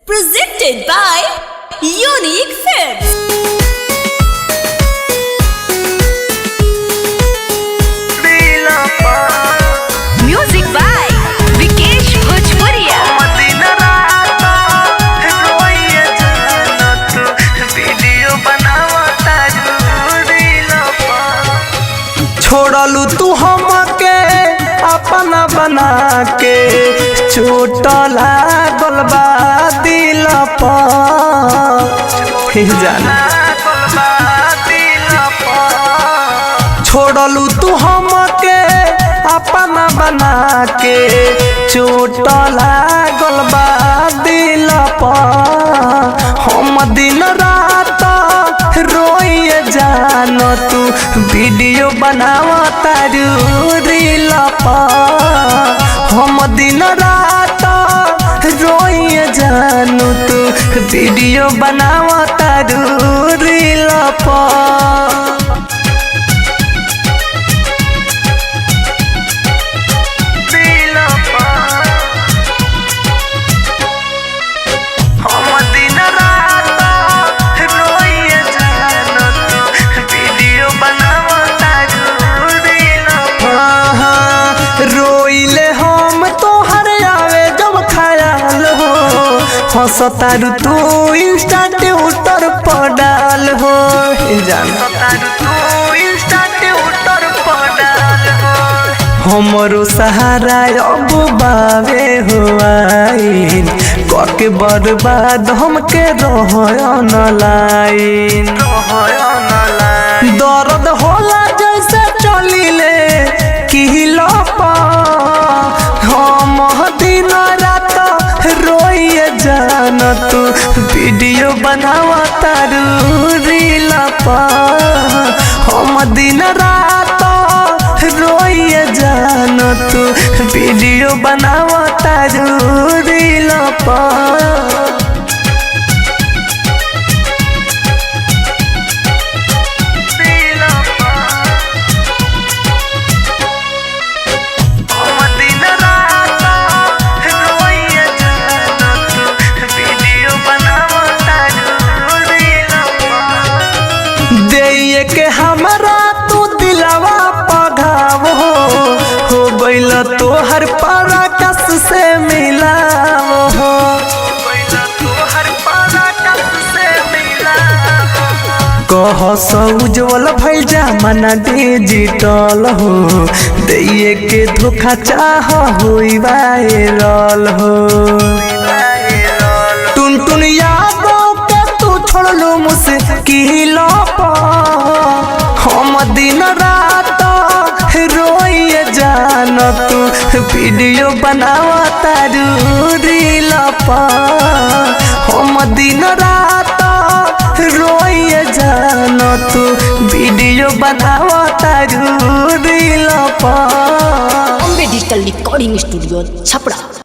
Presented by Unique Films. Music by Vikesh Bhojpuria. छोड़लू तू हमके अपना बना के चोट लागल बा दिल पर जाना। छोड़लू तू हमके अपना बना के चोट लागल बा दिल पर। हम दिन रात रोइए जान तू वीडियो बनावा तारू रील पर। हम दिन रात रोइए जान तू वीडियो बनावा तारू रील पर। रोइले हम तोहर आवे जब ख्याल हो। हंसतारू तू इंस्टा ट्विटर पर डाल हो। हमरो सहारा अब बावे हो आइन कके बर्बाद हमके रह लाइन। दर्द होला जैसे चलिले किलो हम दिन रात रोइए जान तू वीडियो बनावा तारू रील पर। हम दिन रात रोइए जान तू वीडियो बनावा तारू रील पर। के हमरा तू दिलवा पघाव हो गइल तोहर पराकस से मिलाव हो। कह उज्जवल भइल जमाना डिजिटल हो। दैये के धोखा चाह होई वायरल हो। टुन टुन यादों के तू छोड़लू मुश्किल हम दिन रात रोइए जान तू वीडियो बनावा तारू रील पर। हम दिन रात रोइए जान तू वीडियो बनावा तारू रील पर। Bombay Digital Recording Studio, Chapra.